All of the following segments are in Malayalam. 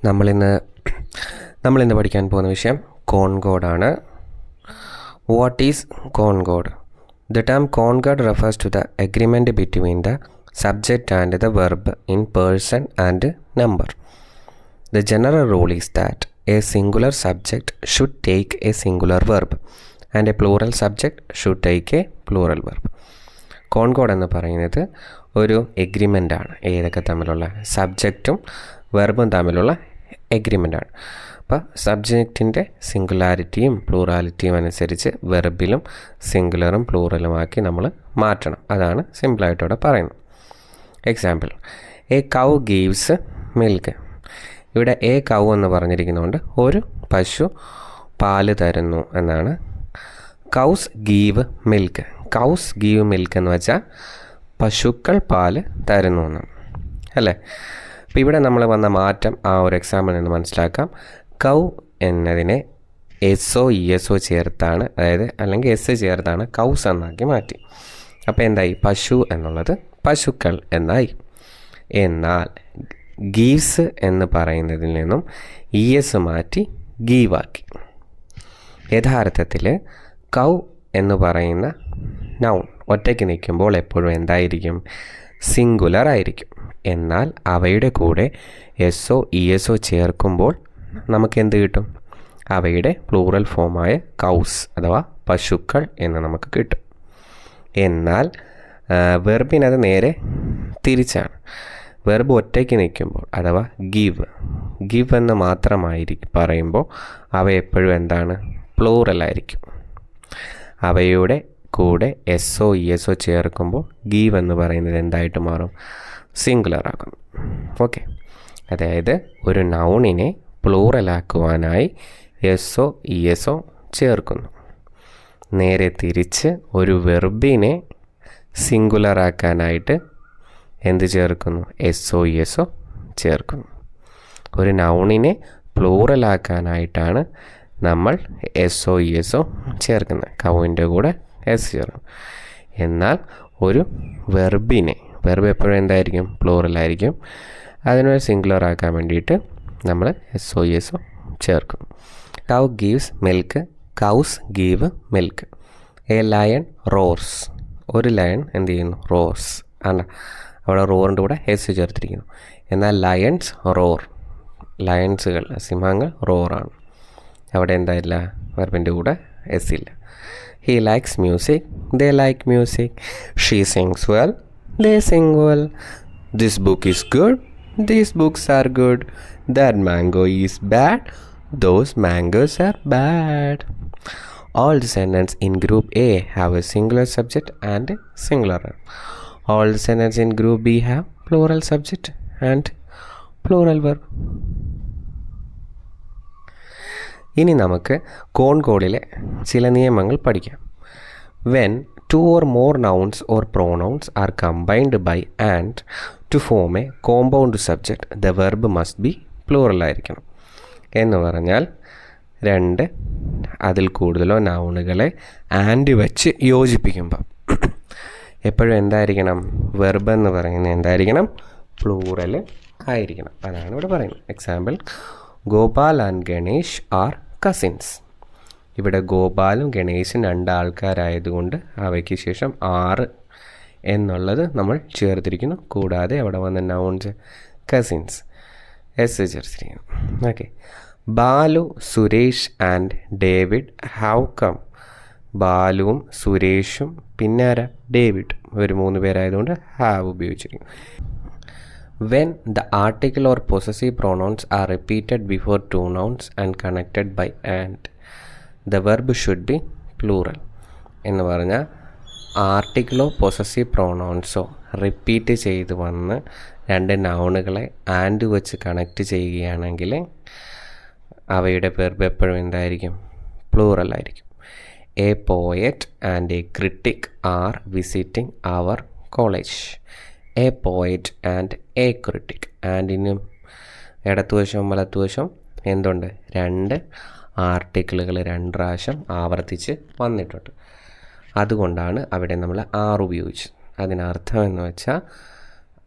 നമ്മളിന്ന് പഠിക്കാൻ പോകുന്ന വിഷയം കോൺകോഡാണ്. What is concord? The term concord refers to the agreement between the subject and the verb in person and number. The general rule is that a singular subject should take a singular verb and a plural subject should take a plural verb. Concord എന്ന് പറയുന്നത് ഒരു എഗ്രിമെൻ്റാണ്. ഏതൊക്കെ തമ്മിലുള്ള സബ്ജക്റ്റും വെർബും തമ്മിലുള്ള എഗ്രിമെൻ്റാണ്. അപ്പോൾ സബ്ജക്റ്റിൻ്റെ സിംഗുലാരിറ്റിയും പ്ലൂറാലിറ്റിയും അനുസരിച്ച് വെർബിലും സിംഗുലറും പ്ലൂറലുമാക്കി നമ്മൾ മാറ്റണം. അതാണ് സിമ്പിളായിട്ടിവിടെ പറയുന്നത്. Example, A cow gives milk. ഇവിടെ എ കൗ എന്ന് പറഞ്ഞിരിക്കുന്നതുകൊണ്ട് ഒരു പശു പാല് തരുന്നു എന്നാണ്. Cows give milk. Cows give milk എന്ന് വെച്ചാൽ പശുക്കൾ പാല് തരുന്നു എന്നാണ്, അല്ലേ? അപ്പോൾ ഇവിടെ നമ്മൾ വന്ന മാറ്റം ആ ഒരു എക്സാമ്പിളിൽ നിന്ന് മനസ്സിലാക്കാം. കൗ എന്നതിനെ എസ്ഒ ഇഎസ്ഒ ചേർത്താണ്, അതായത് അല്ലെങ്കിൽ എസ് ചേർത്താണ് കൗസ് എന്നാക്കി മാറ്റി. അപ്പോൾ എന്തായി? പശു എന്നുള്ളത് പശുക്കൾ എന്നായി. എന്നാൽ ഗീവ്സ് എന്ന് പറയുന്നതിൽ നിന്നും ഇ എസ് മാറ്റി ഗീവാക്കി. യഥാർത്ഥത്തിൽ കൗ എന്ന് പറയുന്ന നൗൺ ഒറ്റയ്ക്ക് നിൽക്കുമ്പോൾ എപ്പോഴും എന്തായിരിക്കും? സിംഗുലർ ആയിരിക്കും. എന്നാൽ അവയുടെ കൂടെ എസ്ഒ ഇ എസ്ഒ ചേർക്കുമ്പോൾ നമുക്ക് എന്ത് കിട്ടും? അവയുടെ പ്ലൂറൽ ഫോമായ കൗസ് അഥവാ പശുക്കൾ എന്ന് നമുക്ക് കിട്ടും. എന്നാൽ വെർബിനത് നേരെ തിരിച്ചാണ്. വെർബ് ഒറ്റയ്ക്ക് നിൽക്കുമ്പോൾ അഥവാ ഗിവ് എന്ന് മാത്രമായിരിക്കും പറയുമ്പോൾ അവ എപ്പോഴും എന്താണ്? പ്ലൂറലായിരിക്കും. അവയുടെ കൂടെ എസ്ഒ ഇ എസ്ഒ ചേർക്കുമ്പോൾ ഗീവ് എന്ന് പറയുന്നത് എന്തായിട്ട് മാറും? സിംഗുലർ ആകും. ഓക്കെ, അതായത് ഒരു നൗണിനെ പ്ലൂറലാക്കുവാനായി എസ്ഒ ഇ എസ്ഒ ചേർക്കുന്നു. നേരെ തിരിച്ച് ഒരു വെർബിനെ സിംഗുലറാക്കാനായിട്ട് എന്ത് ചേർക്കുന്നു? എസ്ഒ ഇ എസ്ഒ ചേർക്കുന്നു. ഒരു നൗണിനെ പ്ലൂറലാക്കാനായിട്ടാണ് നമ്മൾ എസ്ഒ ഇ എസ്ഒ ചേർക്കുന്നത്. കൗവിൻ്റെ കൂടെ എസ് ചേർക്കും. എന്നാൽ ഒരു വെർബ് എപ്പോഴും എന്തായിരിക്കും? പ്ലൂറലായിരിക്കും. അതിനൊരു സിംഗുലർ ആക്കാൻ വേണ്ടിയിട്ട് നമ്മൾ എസ്ഒ ഇ എസ്ഒ ചേർക്കും. Cow gives milk. Cows give milk. A lion roars. ഒരു ലയൺ എന്ത് ചെയ്യുന്നു? റോർസ് ആണ്. അവിടെ റോറിൻ്റെ കൂടെ എസ് ചേർത്തിരിക്കുന്നു. എന്നാൽ ലയൺസ് റോർ. ലയൺസുകൾ സിംഹങ്ങൾ റോറാണ്. അവിടെ എന്തായില്ല? വെർബിൻ്റെ കൂടെ എസ് ഇല്ല. He likes music. They like music. She sings well. They sing well. This book is good. These books are good. That mango is bad. Those mangoes are bad. All the sentences in group A have a singular subject and a singular verb. All the sentences in group B have plural subject and plural verb. ഇനി നമുക്ക് കോൺകോഡിലെ ചില നിയമങ്ങൾ പഠിക്കാം. When two or more nouns or pronouns are combined by and to form a compound subject, the verb must be plural ആയിരിക്കണം. എന്ന് പറഞ്ഞാൽ അതിൽ കൂടുതലോ നൗണുകളെ ആൻഡ് വെച്ച് യോജിപ്പിക്കുമ്പോൾ എപ്പോഴും എന്തായിരിക്കണം? വെർബ് എന്ന് പറയുന്നത് എന്തായിരിക്കണം? പ്ലൂറൽ ആയിരിക്കണം. അതാണ് ഇവിടെ പറയുന്നത്. Example, Gopal and Ganesh are cousins. ഇവിടെ ഗോപാലും ഗണേശും രണ്ടാൾക്കാരായതുകൊണ്ട് അവയ്ക്ക് ശേഷം 6 എന്നുള്ളത് നമ്മൾ ചേർത്തിരിക്കുന്നു. കൂടാതെ അവിടെ വന്ന നൗൺസ് കസിൻസ് എസ് ചേർത്തിരിക്കുന്നു. Okay, Balu Suresh and David have come. ബാലുവും സുരേഷും പിന്നെ ആരാ? ഡേവിഡ്. ഇവർ 3 പേരായതുകൊണ്ട് ഹാവ് ഉപയോഗിച്ചിരിക്കുന്നു. When the article or possessive pronouns are repeated before two nouns and connected by and, the verb should be plural. എന്ന് പറഞ്ഞാൽ ആർട്ടിക്കിളോ പൊസസീവ് പ്രോണൗൺസോ റിപ്പീറ്റ് ചെയ്ത് വന്ന് 2 നൗണുകളെ ആൻഡ് വെച്ച് കണക്റ്റ് ചെയ്യുകയാണെങ്കിൽ അവയുടെ വെർബ് എപ്പോഴും എന്തായിരിക്കും? പ്ലൂറൽ ആയിരിക്കും. A poet and a critic are visiting our college. A poet and a critic. ആൻഡിനും ഇടത്തുവശവും വലത്തുവശവും എന്തുണ്ട്? 2 ആർട്ടിക്കിളുകൾ 2 പ്രാവശ്യം ആവർത്തിച്ച് വന്നിട്ടുണ്ട്. അതുകൊണ്ടാണ് അവിടെ നമ്മൾ ആർ ഉപയോഗിച്ചത്. അതിനർത്ഥം എന്ന് വെച്ചാൽ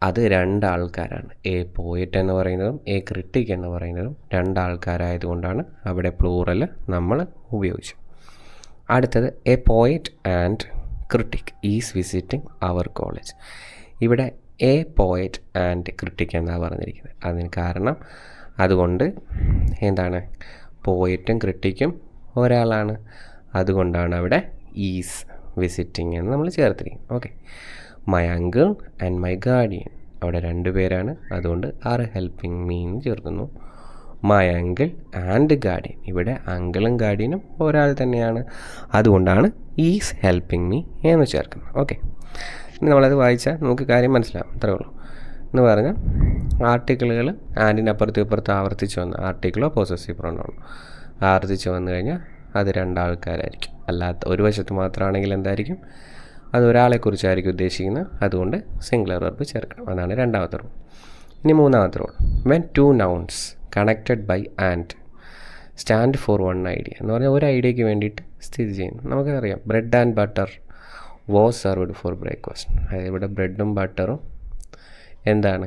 അത് രണ്ടാൾക്കാരാണ്. എ പോയറ്റ് എന്ന് പറയുന്നതും എ ക്രിട്ടിക് എന്ന് പറയുന്നതും രണ്ടാൾക്കാരായതുകൊണ്ടാണ് അവിടെ പ്ലൂറൽ നമ്മൾ ഉപയോഗിച്ചത്. അടുത്തത് a poet and critic is visiting our college. ഇവിടെ എ പോയറ്റ് ആൻഡ് ക്രിട്ടിക് എന്നാണ് പറഞ്ഞിരിക്കുന്നത്. അതിന് കാരണം അതുകൊണ്ട് എന്താണ്, പോയറ്റും ക്രിട്ടിക്കും ഒരാളാണ്, അതുകൊണ്ടാണ് അവിടെ ഈസ് വിസിറ്റിംഗ് എന്ന് നമ്മൾ ചേർത്തിരിക്കുന്നത്. Okay. My uncle and my guardian, അവിടെ 2 പേരാണ്, അതുകൊണ്ട് ആർ ഹെൽപ്പിംഗ് മീ എന്ന് ചേർക്കുന്നു. മൈ അങ്കിൾ ആൻഡ് ഗാർഡിയൻ, ഇവിടെ അങ്കിളും ഗാർഡിയനും ഒരാൾ തന്നെയാണ്, അതുകൊണ്ടാണ് ഈസ് ഹെൽപ്പിംഗ് മീ എന്ന് ചേർക്കുന്നത്. ഓക്കെ. ഇനി നമ്മളത് വായിച്ചാൽ നമുക്ക് കാര്യം മനസ്സിലാവും. അത്രേ ഉള്ളൂ. എന്ന് പറഞ്ഞാൽ ആർട്ടിക്കിളുകൾ ആൻഡിനപ്പുറത്തും ഇപ്പുറത്തും ആവർത്തിച്ച് വന്ന ആർട്ടിക്കിളോ പൊസസീവ് പ്രൊനൗണോ ആവർത്തിച്ച് വന്നു കഴിഞ്ഞാൽ അത് രണ്ടാൾക്കാരായിരിക്കും. അല്ലാത്ത ഒരു വശത്ത് മാത്രമാണെങ്കിൽ എന്തായിരിക്കും, അത് ഒരാളെക്കുറിച്ചായിരിക്കും ഉദ്ദേശിക്കുന്നത്, അതുകൊണ്ട് സിംഗുലർ വെർബ് ചേർക്കണം. അതാണ് രണ്ടാമത്തെ റൂൾ. ഇനി മൂന്നാമത്തെ rule, when 2 nouns connected by and stand for 1 idea എന്ന് പറഞ്ഞാൽ ഒരു ഐഡിയയ്ക്ക് വേണ്ടിയിട്ട് സ്ഥിതി ചെയ്യുന്നു. നമുക്കറിയാം bread and butter was served for breakfast. അതായത് ഇവിടെ ബ്രെഡും ബട്ടറും എന്താണ്,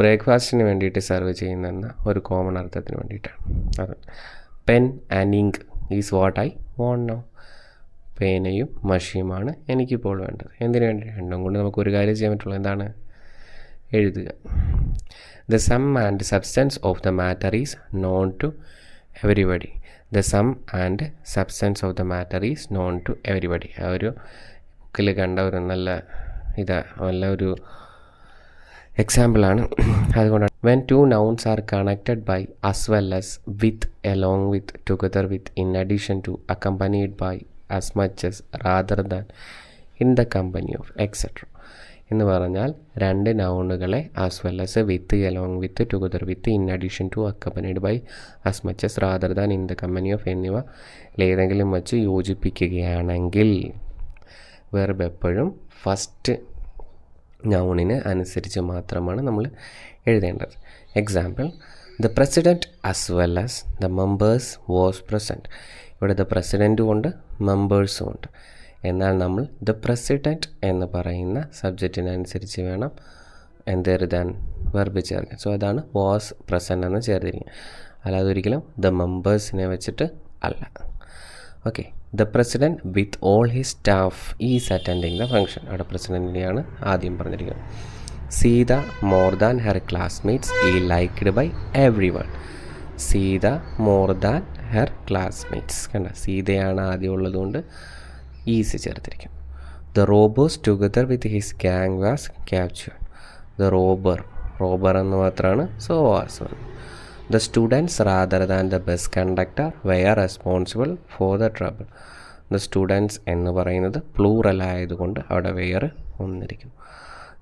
ബ്രേക്ക്ഫാസ്റ്റിന് വേണ്ടിയിട്ട് സെർവ് ചെയ്യുന്ന ഒരു കോമൺ അർത്ഥത്തിന് വേണ്ടിയിട്ടാണ്. അത് pen and ink is what I want now. പേനയും മഷിയുമാണ് എനിക്കിപ്പോൾ വേണ്ടത്. എന്തിനു വേണ്ടി? രണ്ടും കൊണ്ട് നമുക്കൊരു കാര്യം ചെയ്യാൻ പറ്റുള്ളൂ, എന്താണ്, എഴുതുക. The sum and substance of the matter is known to everybody. The sum and substance of the matter is known to everybody. ആ ഒരു ബുക്കിൽ കണ്ട ഒരു നല്ല ഒരു എക്സാമ്പിളാണ്. അതുകൊണ്ടാണ് when 2 nouns are connected by, as well as, with, along with, together with, in addition to, accompanied by, as much as, rather than, in the company of, etc. എന്ന് പറഞ്ഞാൽ 2 നൗണുകളെ as well as, with, along with, together with, in addition to, accompanied by, as much as, rather than, in the company of എന്നിവ ഏതെങ്കിലും വച്ച് യോജിപ്പിക്കുകയാണെങ്കിൽ വെർബ് എപ്പോഴും ഫസ്റ്റ് നൗണിന് അനുസരിച്ച് മാത്രമാണ് നമ്മൾ എഴുതേണ്ടത്. Example, the president as well as the members was present. ഇവിടെ ദ പ്രസിഡൻറ്റും ഉണ്ട് മെമ്പേഴ്സും ഉണ്ട്. എന്നാൽ നമ്മൾ ദ പ്രസിഡൻറ്റ് എന്ന് പറയുന്ന സബ്ജക്റ്റിനനുസരിച്ച് വേണം എന്തെഴുതാൻ, വെർബ് ചേർക്കാൻ. സോ അതാണ് വാസ് പ്രസൻറ്റ് എന്ന് ചേർത്തിരിക്കുക. അല്ലാതെ ഒരിക്കലും ദ മെമ്പേഴ്സിനെ വെച്ചിട്ട് അല്ല. Okay. The president with all his staff is attending the function. അവിടെ പ്രസിഡൻറ്റിനെയാണ് ആദ്യം പറഞ്ഞിരിക്കുന്നത്. Sita more than her classmates is liked by everyone. Sita more than her classmates. കണ്ട, സീതയാണ് ആദ്യം ഉള്ളതുകൊണ്ട് ഈസ് ചേർത്തിരിക്കും. The robbers together with his gang was captured. The robber എന്ന് മാത്രമാണ്, so was one. The students rather than the bus conductor were responsible for the trouble. The students എന്ന് പറയുന്നത് പ്ലൂറൽ ആയതുകൊണ്ട് അവിടെ വെയർ ഒന്നിരിക്കും.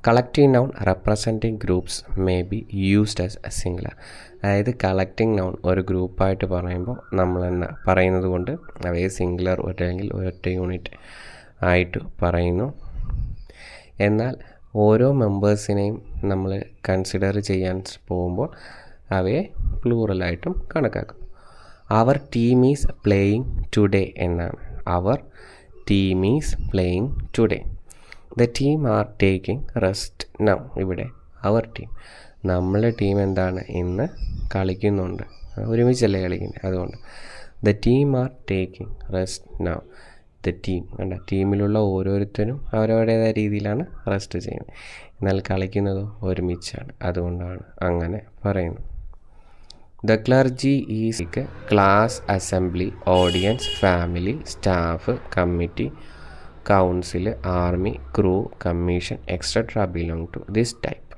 Collective noun representing groups may be used as a singular. അതായത് കളക്റ്റിംഗ് നൗൺ ഒരു ഗ്രൂപ്പായിട്ട് പറയുമ്പോൾ നമ്മളെന്ന് പറയുന്നത് കൊണ്ട് അവയെ സിംഗുലർ അല്ലെങ്കിൽ ഒറ്റ യൂണിറ്റ് ആയിട്ട് പറയുന്നു. എന്നാൽ ഓരോ മെമ്പേഴ്സിനെയും നമ്മൾ കൺസിഡർ ചെയ്യാൻ പോകുമ്പോൾ അവയെ പ്ലൂറലായിട്ടും കണക്കാക്കും. Our team is playing today എന്നാണ്. Our team is playing today. The team are taking rest now. ഇവിടെ അവർ ടീം, നമ്മളെ ടീം എന്താണ്, ഇന്ന് കളിക്കുന്നുണ്ട്, ഒരുമിച്ചല്ലേ കളിക്കുന്നത്, അതുകൊണ്ട് the team are taking rest now. The team കണ്ട, ടീമിലുള്ള ഓരോരുത്തരും അവരവരുടേതായ രീതിയിലാണ് റെസ്റ്റ് ചെയ്യുന്നത്. എന്നാൽ കളിക്കുന്നത് ഒരുമിച്ചാണ്, അതുകൊണ്ടാണ് അങ്ങനെ പറയുന്നത്. The clergy is class, assembly, audience, family, staff, committee, council, army, crew, commission, etcetera belong to this type.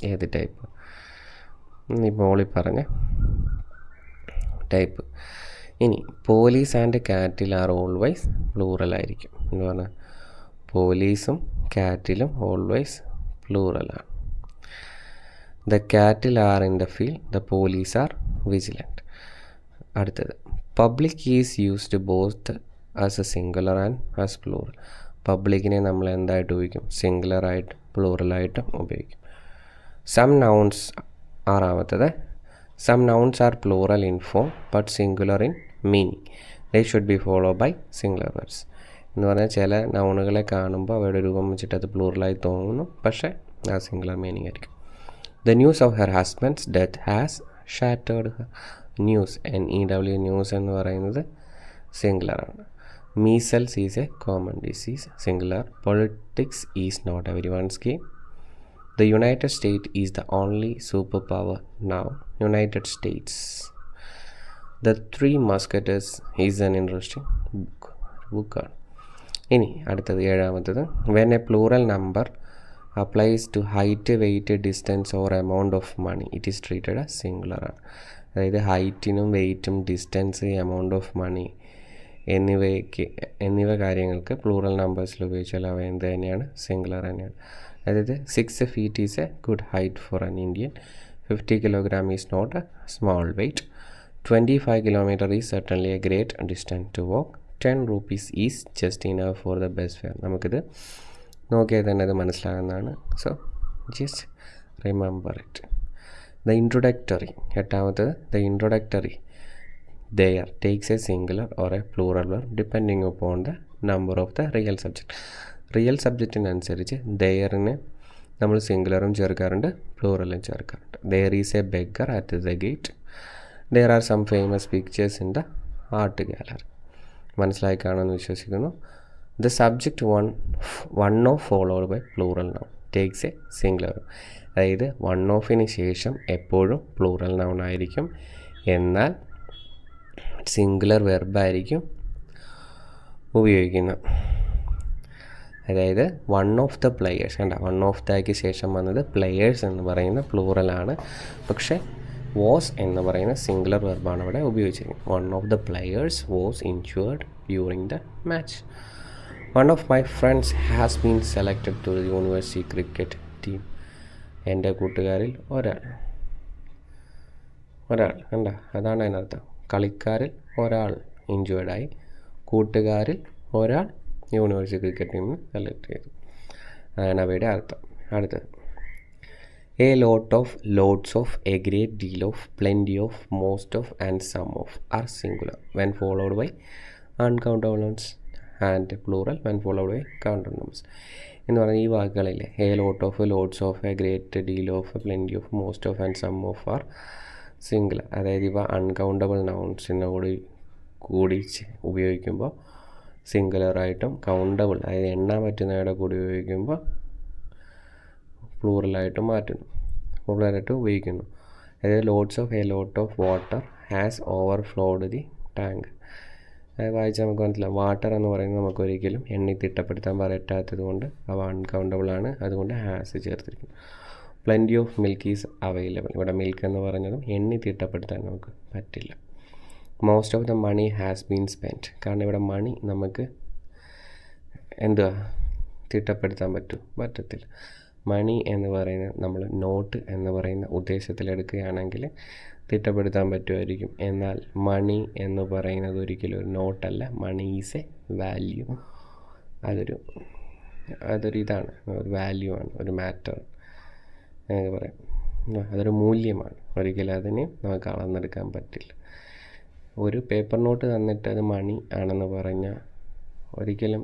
ഏത് ടൈപ്പ്? ഇപ്പോൾ പറഞ്ഞ ടൈപ്പ്. ഇനി police and cattle are always പ്ലൂറലായിരിക്കും എന്ന് പറഞ്ഞാൽ പോലീസും കാറ്റിലും ഓൾവൈസ് പ്ലൂറലാണ്. The cattle are in the field, the police are vigilant. അടുത്തത് public is used both as a singular and as plural. പബ്ലിക്കിനെ നമ്മൾ എന്തായിട്ട് ഉപയോഗിക്കും? സിംഗുലറായിട്ടും പ്ലൂറലായിട്ടും ഉപയോഗിക്കും. Some nouns ആറാമത്തത്, some nouns are plural in form but singular in meaning. They should be follow by singular words. എന്ന് പറഞ്ഞാൽ ചില നൗണുകളെ കാണുമ്പോൾ അവയുടെ രൂപം വെച്ചിട്ട് അത് പ്ലൂറലായി തോന്നുന്നു, പക്ഷേ ആ സിംഗുലർ മീനിങ് ആയിരിക്കും. The news of her husband's death has shattered her. News, NEW, news എന്ന് പറയുന്നത് സിംഗുലറാണ്. Measles is a common disease, singular. Politics is not everyone's game. The United States is the only superpower now. United States. The Three Musketeers is an interesting book. ഇനി അടുത്തത് 7ാമത്തത്, when a plural number applies to height, weight, distance or amount of money, it is treated as singular. അതായത് ഹൈറ്റിനും വെയ്റ്റും ഡിസ്റ്റൻസ്, എമൗണ്ട് ഓഫ് മണി എന്നിവ കാര്യങ്ങൾക്ക് പ്ലൂറൽ നമ്പേഴ്സിൽ ഉപയോഗിച്ചാൽ അവ എന്ത് തന്നെയാണ്? സിംഗുലർ തന്നെയാണ്. അതായത് 6 feet is a good height for an Indian. 50 kilogram is not a small weight. 25 kilometer is certainly a great distance to walk. 10 rupees is just enough for the bus fare. നമുക്കിത് നോക്കിയാൽ തന്നെ അത് മനസ്സിലാകുന്നതാണ്. So just remember it. The introductory, 8ാമത്തത്, the introductory there takes a singular or a plural verb depending upon the number of the real subject. Real സബ്ജക്റ്റിനനുസരിച്ച് ദെയറിന് നമ്മൾ സിംഗുലറും ചേർക്കാറുണ്ട്, പ്ലൂറലും ചേർക്കാറുണ്ട്. There is a beggar at the gate. There are some famous pictures in the art gallery. മനസ്സിലായി കാണുമെന്ന് വിശ്വസിക്കുന്നു. The subject one of followed by plural noun takes a singular. അതായത് വൺ ഓഫിന് ശേഷം എപ്പോഴും പ്ലൂറൽ നൗൺ ആയിരിക്കും, എന്നാൽ സിംഗുലർ വെർബായിരിക്കും ഉപയോഗിക്കുന്നത്. അതായത് വൺ ഓഫ് ദ പ്ലെയേഴ്സ്, കണ്ട, വൺ ഓഫ് ദയ്ക്ക് ശേഷം വന്നത് പ്ലെയേഴ്സ് എന്ന് പറയുന്ന പ്ലൂറലാണ്, പക്ഷേ വാസ് എന്ന് പറയുന്ന സിംഗുലർ വെർബാണ് ഇവിടെ ഉപയോഗിച്ചിരിക്കുന്നത്. One of the players was injured during the match. One of my friends has been selected to the university cricket team. എൻ്റെ കൂട്ടുകാരിൽ ഒരാൾ കണ്ട, അതാണ് അതിനർത്ഥം. കളിക്കാരിൽ ഒരാൾ ഇൻജുവേർഡായി, കൂട്ടുകാരിൽ ഒരാൾ യൂണിവേഴ്സിറ്റി ക്രിക്കറ്റ് ടീമിന് സെലക്ട് ചെയ്തു. അതാണ് അവയുടെ അർത്ഥം. അടുത്തത്, a lot of, lots of, a great deal of, plenty of, most of and some of are singular when followed by uncountable numbers and plural when followed by countable numbers എന്ന് പറഞ്ഞാൽ ഈ വാക്കുകളില്ലേ, a lot of, lots of, a great deal of, plenty of, most of and some of are singular. അതായത് ഇവ അൺകൗണ്ടബിൾ നൗൺസിനോട് കൂടി ഉപയോഗിക്കുമ്പോൾ സിംഗുലറായിട്ടും, കൗണ്ടബിൾ അതായത് എണ്ണാൻ പറ്റുന്നവയുടെ കൂടി ഉപയോഗിക്കുമ്പോൾ പ്ലൂറലായിട്ടും മാറ്റുന്നു, പ്ലൂറലായിട്ട് ഉപയോഗിക്കുന്നു. അതായത് lots of, a lot of water has overflowed the tank. അത് വായിച്ചാൽ നമുക്ക് മനസ്സിലാവും. വാട്ടർ എന്ന് പറയുന്നത് നമുക്ക് ഒരിക്കലും എണ്ണി തിട്ടപ്പെടുത്താൻ പറ്റാത്തത് കൊണ്ട് അവ അൺകൗണ്ടബിൾ ആണ്, അതുകൊണ്ട് ഹാസ് ചേർത്തിരിക്കുന്നു. Plenty of milk is available. ഇവിടെ മിൽക്ക് എന്ന് പറഞ്ഞതും എണ്ണി തിട്ടപ്പെടുത്താൻ നമുക്ക് പറ്റില്ല. Most of the money has been spent. കാരണം ഇവിടെ മണി നമുക്ക് എന്തുവാ തിട്ടപ്പെടുത്താൻ പറ്റത്തില്ല. മണി എന്ന് പറയുന്നത് നമ്മൾ നോട്ട് എന്ന് പറയുന്ന ഉദ്ദേശത്തിലെടുക്കുകയാണെങ്കിൽ തിട്ടപ്പെടുത്താൻ പറ്റുമായിരിക്കും. എന്നാൽ മണി എന്ന് പറയുന്നത് ഒരിക്കലും ഒരു നോട്ടല്ല. Money is a value. അതൊരു ഇതാണ്, ഒരു വാല്യൂ ആണ്, ഒരു മാറ്റർ എന്ന് പറയാം. അതൊരു മൂല്യമാണ്. ഒരിക്കലും അതിനെ നമുക്ക് അളന്നെടുക്കാൻ പറ്റില്ല. ഒരു പേപ്പർ നോട്ട് തന്നിട്ട് അത് മണി ആണെന്ന് പറഞ്ഞാൽ ഒരിക്കലും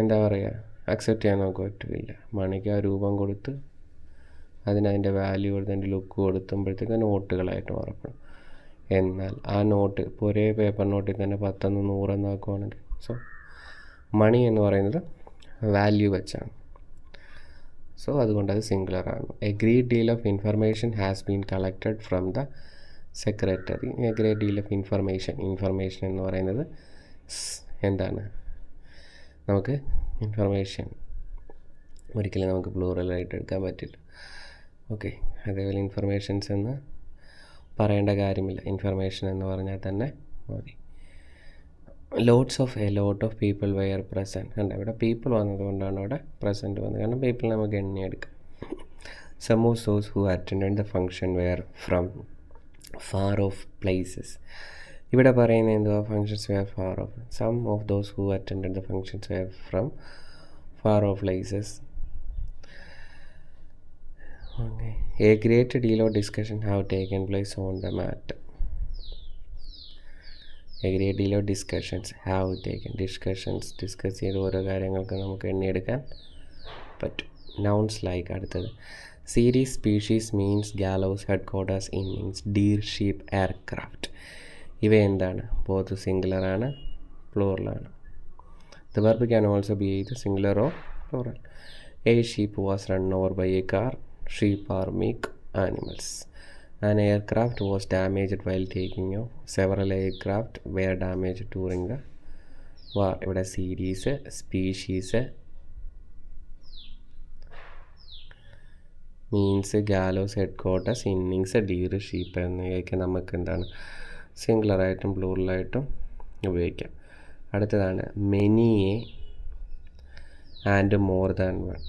എന്താ പറയുക, അക്സെപ്റ്റ് ചെയ്യാൻ നമുക്ക് പറ്റില്ല. മണിക്ക് ആ രൂപം കൊടുത്ത് അതിൻ്റെ വാല്യൂ കൊടുത്ത് അതിൻ്റെ ലുക്ക് കൊടുത്തുമ്പോഴത്തേക്ക് നോട്ടുകളായിട്ട് മാറപ്പെടും. എന്നാൽ ആ നോട്ട് ഇപ്പോൾ ഒരേ പേപ്പർ നോട്ടിൽ തന്നെ 10 100 ആക്കുവാണെങ്കിൽ, സോ മണി എന്ന് പറയുന്നത് വാല്യൂ വെച്ചാണ്. സോ അതുകൊണ്ട് അത് സിംഗുലറാണ്. A great deal of information has been collected from the secretary. A great deal of information എന്ന് പറയുന്നത് എന്താണ്, നമുക്ക് ഇൻഫർമേഷൻ ഒരിക്കലും നമുക്ക് പ്ലൂറലായിട്ട് എടുക്കാൻ പറ്റില്ല. ഓക്കെ, അതേപോലെ ഇൻഫർമേഷൻസ് എന്ന് പറയേണ്ട കാര്യമില്ല, ഇൻഫർമേഷൻ എന്ന് പറഞ്ഞാൽ തന്നെ മതി. Lots of, a lot of people were present. കണ്ട, ഇവിടെ പീപ്പിൾ വന്നതുകൊണ്ടാണ് അവിടെ പ്രസൻറ്റ് വന്നത്, കാരണം പീപ്പിൾ നമുക്ക് എണ്ണിയെടുക്കാം. Some of those who attended the function were from far off places. ഇവിടെ പറയുന്നത് എന്തുവാ, functions were far off. Some of those who attended the functions were from far off places. Okay. A great deal of discussion have taken place on the matter. A great deal of discussions have taken. Discuss ചെയ്ത് ഓരോ കാര്യങ്ങൾക്ക് നമുക്ക് എണ്ണിയെടുക്കാൻ പറ്റും. nouns like അടുത്തത് series species means gallows headquarters innings deer sheep aircraft ഇവ എന്താണ്? ബോത്ത് സിംഗുലർ ആണ്, പ്ലൂറൽ ആണ്. The verb can also be either singular or plural. A sheep was run over by a car. Sheep are meek animals. An aircraft was damaged while taking off. Several aircraft were damaged during the war. ഇവിടെ series, species, means, gallows, headquarters, innings, deer, sheep എന്നിവയൊക്കെ നമുക്ക് എന്താണ് സിംഗുലറായിട്ടും പ്ലൂറലായിട്ടും ഉപയോഗിക്കാം. അടുത്തതാണ് മെനിയെ ആൻഡ് മോർ ദാൻ വൺ.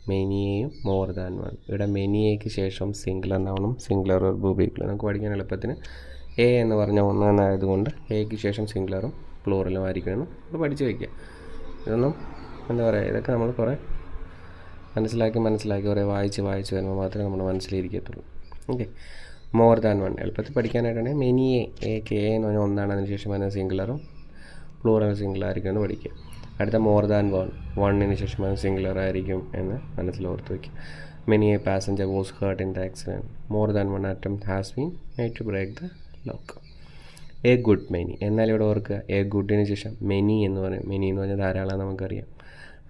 മെനിയെയും മോർ ദാൻ വൺ. ഇവിടെ മെനിയേക്ക് ശേഷം സിംഗുലർ നൗണും സിംഗുലർ വെർബും ഉപയോഗിക്കില്ല. നമുക്ക് പഠിക്കാൻ എളുപ്പത്തിന് എ എന്ന് പറഞ്ഞ ഒന്നായതുകൊണ്ട് എക്ക് ശേഷം സിംഗുലറും പ്ലൂറലും ആയിരിക്കുമെന്ന് നമ്മൾ പഠിച്ച് വയ്ക്കുക. ഇതൊന്നും എന്താ പറയുക, ഇതൊക്കെ നമ്മൾ കുറേ മനസ്സിലാക്കി കുറേ വായിച്ച് വരുമ്പോൾ മാത്രമേ നമ്മുടെ മനസ്സിലിരിക്കത്തുള്ളൂ. ഓക്കെ. മോർ ദാൻ വൺ എളുപ്പത്തിൽ പഠിക്കാനായിട്ടാണെങ്കിൽ മെനിയെ എക്ക് എ എന്ന് പറഞ്ഞാൽ ഒന്നാണ്, അതിനുശേഷം അതിന് സിംഗുലറും പ്ലൂറൽ സിംഗുലർ ആയിരിക്കും എന്ന് പഠിക്കുക. അടുത്ത മോർ ദാൻ വണ്ണിന് ശേഷം അത് സിംഗുലർ ആയിരിക്കും എന്ന് മനസ്സിൽ ഓർത്ത് വയ്ക്കുക. Many a passenger was hurt in the accident. More than one attempt has been made to break the lock. A good many. എന്നാൽ ഇവിടെ ഓർക്കുക, എ ഗുഡിന് ശേഷം മെനി എന്ന് പറയും. മെനി എന്ന് പറഞ്ഞാൽ ധാരാളം നമുക്കറിയാം,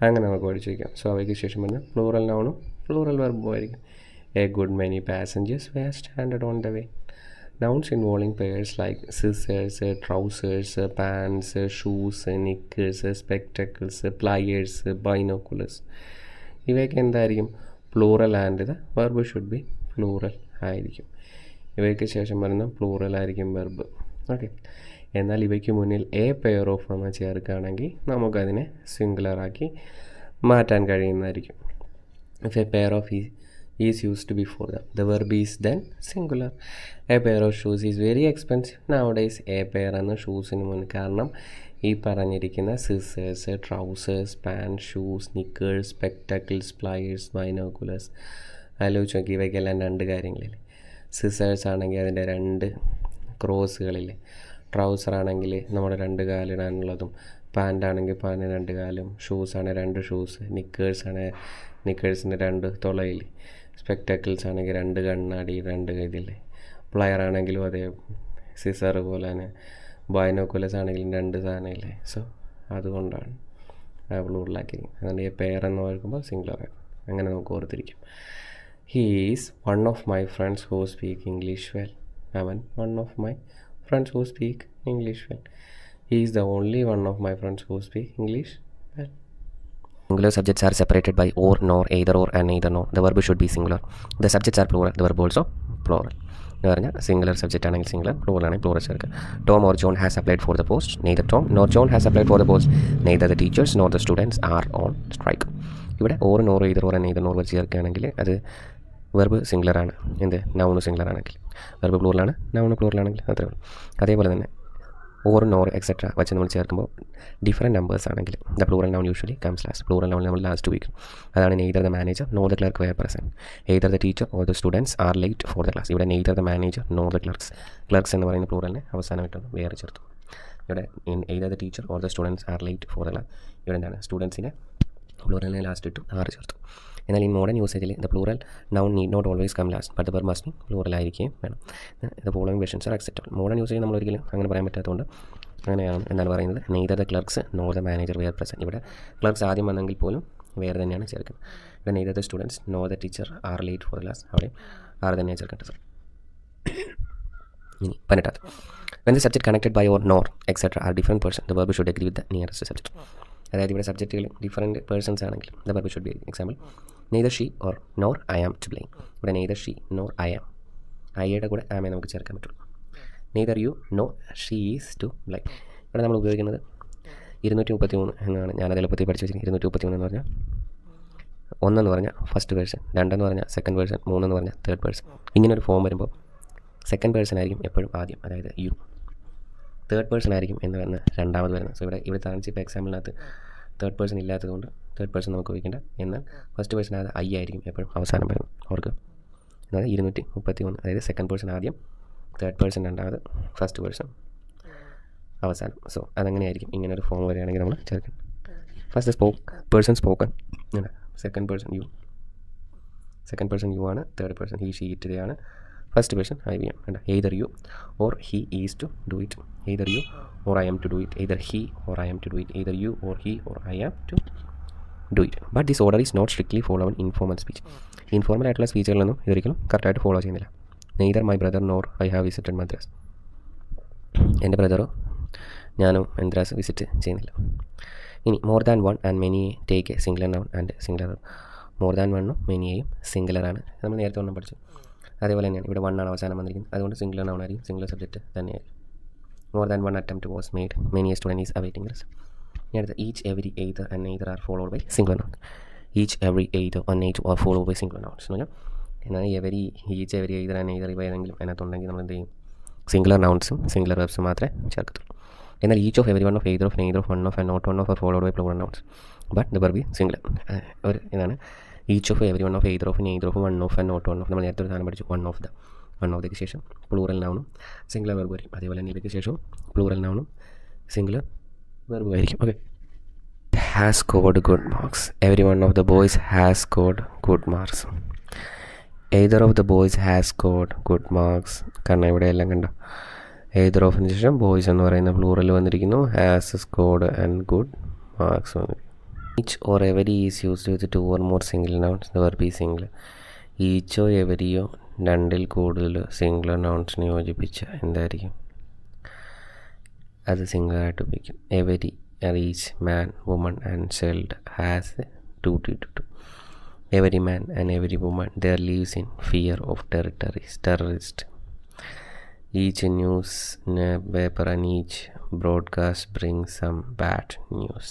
അങ്ങനെ നമുക്ക് പഠിച്ചു വയ്ക്കാം. സോ അവയ്ക്ക് ശേഷം വന്ന് പ്ലൂറൽ നൗണും പ്ലൂറൽ വെർബും ആയിരിക്കും. A good many passengers were stranded on the way. Nouns involving pairs like scissors, trousers, pants, shoes, knickers, spectacles, pliers, binoculars. ഇവയൊക്കെ എന്തായിരിക്കും? Plural and the verb should B plural ആയിരിക്കും. ഇവയ്ക്ക് ശേഷം വരുന്ന പ്ലൂറൽ ആയിരിക്കും വെർബ്. ഓക്കെ. എന്നാൽ ഇവയ്ക്ക് മുന്നിൽ എ പെയർ ഓഫ് നമ്മൾ ചേർക്കുകയാണെങ്കിൽ നമുക്കതിനെ സിംഗുലറാക്കി മാറ്റാൻ കഴിയുന്നതായിരിക്കും. If a pair of is used before them, the verb is then singular. A pair of shoes is very expensive nowadays. A pair എന്ന ഷൂസിന് മുൻ കാരണം ഈ പറഞ്ഞിരിക്കുന്ന scissors, trousers, pant, shoes, knickers, spectacles, pliers, binoculars. ആലോചിച്ച് നോക്കി, ഇവയ്ക്കെല്ലാം രണ്ട് കാര്യങ്ങളില്ലേ. സിസേഴ്സ് ആണെങ്കിൽ അതിൻ്റെ രണ്ട് ക്രോസുകളില്ലേ. ട്രൗസർ ആണെങ്കിൽ നമ്മുടെ രണ്ട് കാലിടാനുള്ളതും, പാൻ്റാണെങ്കിൽ പാൻറ്റിന് രണ്ട് കാലും, ഷൂസാണെങ്കിൽ രണ്ട് ഷൂസ്, നിക്കേഴ്സിൻ്റെ രണ്ട് തുളയില്ലേ. സ്പെക്ടാക്കിൾസ് ആണെങ്കിൽ രണ്ട് കണ്ണാടി, രണ്ട് ഇതില്ലേ. പ്ലയർ ആണെങ്കിലും അതേ സിസർ പോലെ തന്നെ. ബൈനോക്കുലസ് ആണെങ്കിലും രണ്ട് സാധനമില്ലേ. സോ അതുകൊണ്ടാണ് പ്ലൂറലാക്കിയിരിക്കും. അതുകൊണ്ട് ഈ പെയർ എന്ന് പറയുമ്പോൾ സിംഗുലറാണ്. അങ്ങനെ നമുക്ക് ഓർത്തിരിക്കും. He is one of my friends who speak English well. അവൻ one of my friends who speak English well. He is the only one of my friends who speak English well. Singular subjects are separated by or, nor, either or and neither nor. The verb should be singular. The subjects are plural. The verb also plural. എന്ന് പറഞ്ഞാൽ സിംഗുലർ സബ്ജക്റ്റ് ആണെങ്കിൽ സിംഗുലർ, പ്ലൂറൽ ആണെങ്കിൽ പ്ലൂറൽ ചേർക്കുക. Tom or John has applied for the post. Neither Tom nor John has applied for the post. Neither the teachers nor the students are on strike. ഇവിടെ or, nor, either or and neither nor വെച്ച് ചേർക്കുകയാണെങ്കിൽ അത് വെർബ് സിംഗുലറാണ്. എന്ത്? നൗണ് സിംഗുലർ ആണെങ്കിൽ. വെർബ് പ്ലൂറലാണ്, നൗണ് പ്ലൂറൽ ആണെങ്കിൽ അത്രേ ഉള്ളൂ. അതേപോലെ തന്നെ ഓർ, നോർ, എക്സെട്ര വെച്ച് നമ്മൾ ചേർക്കുമ്പോൾ ഡിഫറെൻറ്റ് നമ്പേഴ്സ് ആണെങ്കിൽ the plural noun usually comes last. Plural noun നമ്മൾ ലാസ്റ്റ് ഉപയോഗിക്കും. അതാണ് neither the manager nor the clerk were present. Either the teacher or the students are late for the class. ഇവിടെ neither the manager nor the clerks. Clerks എന്ന് പറയുന്ന പ്ലൂറലിനെ അവസാനമായിട്ടൊന്ന് വേറെ ചേർത്തു. ഇവിടെ either the teacher or the students are late for the class. ഇവിടെ എന്താണ്? സ്റ്റുഡൻസിനെ പ്ലൂറലിനെ ലാസ്റ്റ് ഇട്ടു, ആറ് ചേർത്തു. എന്നാൽ ഈ മോഡേൺ യൂസേജിൽ the plural noun need not always come last, but the verb must be plural ആയിരിക്കുകയും വേണം. The following versions are acceptable. Modern usage നമ്മൾ ഒരിക്കലും അങ്ങനെ പറയാൻ പറ്റാത്തതുകൊണ്ട് അങ്ങനെയാണ് എന്താണ് പറയുന്നത്, neither the clerks nor the manager were present. ഇവിടെ ക്ലർക്സ് ആദ്യം വന്നെങ്കിൽ പോലും വേറെ തന്നെയാണ് ചേർക്കുന്നത്. ഇവിടെ neither the students nor the teacher are late for the class, അവിടെ ആറ് തന്നെയാണ് ചേർക്കേണ്ടത്. ഇനി 18. When the subject connected by or, nor, etc. are different person, the verb should agree with the nearest subject. അതായത് ഇവിടെ സബ്ജക്റ്റുകൾ ഡിഫറൻറ്റ് പേഴ്സൺസ് ആണെങ്കിൽ the verb should be. Example, neither she or nor I am to blame. ഇവിടെ neither she nor I am, ഐയുടെ കൂടെ ആമേ നമുക്ക് ചേർക്കാൻ പറ്റുള്ളൂ. Neither you no she is to blame. ഇവിടെ നമ്മൾ ഉപയോഗിക്കുന്നത് 233 എന്നാണ്. ഞാനത് എളുപ്പത്തിൽ പഠിച്ചു വെച്ചിരിക്കുന്നത്. 233 എന്ന് പറഞ്ഞാൽ 1 എന്ന് പറഞ്ഞാൽ ഫസ്റ്റ് പേഴ്സൺ, 2 എന്ന് പറഞ്ഞാൽ സെക്കൻഡ് പേഴ്സൺ, 3 എന്ന് പറഞ്ഞാൽ തേർഡ് പേഴ്സൺ. ഇങ്ങനൊരു ഫോം വരുമ്പോൾ സെക്കൻഡ് പേഴ്സൺ ആയിരിക്കും എപ്പോഴും ആദ്യം, അതായത് യു. തേർഡ് പേഴ്സൺ ആയിരിക്കും എന്ന് പറഞ്ഞാൽ രണ്ടാമത് വരുന്നത്. സോ ഇവിടെ താഴ്ച ഇപ്പോൾ എക്സാമ്പിളിനകത്ത് തേർഡ് പേഴ്സൺ ഇല്ലാത്തതുകൊണ്ട് തേർഡ് പേഴ്സൺ നമുക്ക് ഉപയോഗിക്കേണ്ട. എന്നാൽ ഫസ്റ്റ് പേഴ്സൺ അത് ഐ ആയിരിക്കും എപ്പോഴും അവസാനം വരുന്നത്. അവർക്ക് അതായത് 233, അതായത് സെക്കൻഡ് പേഴ്സൺ ആദ്യം, തേർഡ് പേഴ്സൺ രണ്ടാമത്, ഫസ്റ്റ് പേഴ്സൺ അവസാനം. സോ അതെങ്ങനെയായിരിക്കും ഇങ്ങനെ ഒരു ഫോം വരികയാണെങ്കിൽ നമ്മൾ ചേർക്കണം. First person spoken, second person you. Second person you ആണ്. Third person he she it ആണ്. First person I we am. വേണ്ട, either you or he is to do it, either you or I am to do it, either he or I am to do it, either you or he or I am to do it. But this order is not strictly follow in informal speech. Informal ആയിട്ടുള്ള സ്പീച്ചുകളൊന്നും ഇതൊരിക്കലും കറക്റ്റായിട്ട് ഫോളോ ചെയ്യുന്നില്ല. Neither my brother nor I have visited Madras. എൻ്റെ ബ്രദറോ ഞാനോ മദ്രാസ് വിസിറ്റ് ചെയ്യുന്നില്ല. ഇനി more than one and many take a singular noun and singular. മോർ ദാൻ വണ്ണും മെനിയെയും സിംഗുലറാണ്. നമ്മൾ നേരത്തെ ഒന്നും പഠിച്ചു. അതേപോലെ തന്നെയാണ് ഇവിടെ വണ്ണാണ് അവസാനം വന്നിരിക്കുന്നത്. അതുകൊണ്ട് സിംഗുലർ നൗൺ ആയിരിക്കും, സിംഗുലർ സബ്ജക്റ്റ് തന്നെയായിരിക്കും. More than one attempt was made, many a student is awaiting result. ഇനി അടുത്ത each every either and neither are followed by singular noun. Each every either and neither are followed by singular nouns എന്ന് പറഞ്ഞാൽ എന്നാൽ each every either and neither ഇവ ഏതെങ്കിലും അതിനകത്തുണ്ടെങ്കിൽ നമ്മൾ എന്ത് ചെയ്യും? സിംഗുലർ നൗൺസും സിംഗുലർ വെർബ്സും മാത്രമേ ചേർക്കത്തുള്ളൂ. എന്നാൽ each of every one of either of neither of one of and not one of are followed by plural nouns but the verb singular. ഒരു ഇതാണ് each of every one of either of neither of one of and not one of. നമ്മൾ നേരത്തെ ഒരു സാധനം പഠിച്ചു, വൺ ഓഫ് ദയ്ക്ക് ശേഷം പ്ലൂറൽ നൗണും സിംഗുലർ വെർബ് വരും. അതേപോലെ തന്നെ ഇവയ്ക്ക് ശേഷം പ്ലൂറൽ നൗണും സിംഗുലർ വെർബ് ആയിരിക്കും. Okay. Has scored good marks. Every one of the boys has scored good marks. Either of the boys has scored good marks. കാരണം ഇവിടെ എല്ലാം കണ്ടോ, either ഓഫിന് ശേഷം ബോയ്സ് എന്ന് പറയുന്ന പ്ലൂറൽ വന്നിരിക്കുന്നു, has scored and good marks വന്നിരിക്കുന്നു. Each or every is used with two or more single nouns. The verb is single. ഈച്ചോ എവരിയോ രണ്ടിൽ കൂടുതൽ സിംഗുലർ നൗൺസിനെ യോജിപ്പിച്ച എന്തായിരിക്കും? അത് സിംഗിളായിട്ട് ഉപയോഗിക്കും. Every, each man, woman and child has a duty to do. Every man and every woman there lives in fear of terrorist. Each newspaper and each broadcast brings some bad news.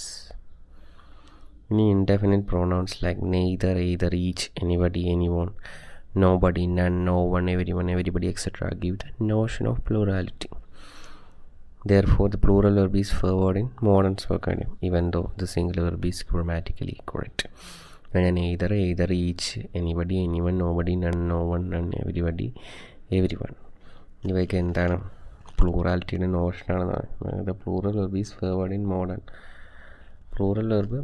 Any indefinite pronouns like neither, either, each, anybody, anyone, nobody, none, no one, everyone, everybody, etc. give the notion of plurality. Therefore, the plural verb is favored in modern spoken, even though the singular verb is grammatically correct. And either, each, anybody, anyone, nobody, none, no one, none, everybody, everyone. ഇവയ്ക്ക് എന്താണ് പ്ലൂറാലിറ്റിയുടെ നോഷനാണെന്ന് പറയുന്നത്. The plural verb is favoured in modern. Plural verb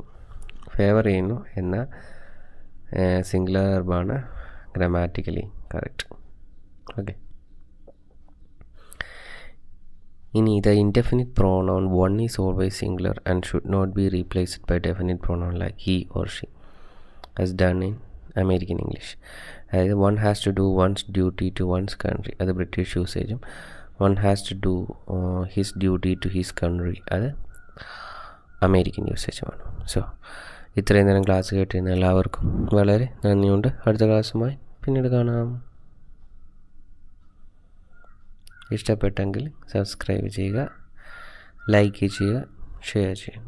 favour ചെയ്യുന്നു എന്ന സിംഗുലർ വെർബാണ് ഗ്രാമാറ്റിക്കലി കറക്റ്റ്. ഓക്കെ. ഇനി the indefinite pronoun one is always singular and should not be replaced by definite pronoun like he or she as done in American English. അതായത് one has to do one's duty to one's country, അത് British യൂസേജും one has to do his duty to his country, അത് അമേരിക്കൻ യൂസേജുമാണ്. സോ ഇത്രയും നേരം ക്ലാസ് കേട്ടിരുന്ന എല്ലാവർക്കും വളരെ നന്ദിയുണ്ട്. അടുത്ത ക്ലാസ്സുമായി പിന്നീട് കാണാം. ഇഷ്ടപ്പെട്ടെങ്കിൽ സബ്സ്ക്രൈബ് ചെയ്യുക, ലൈക്ക് ചെയ്യുക, ഷെയർ ചെയ്യുക.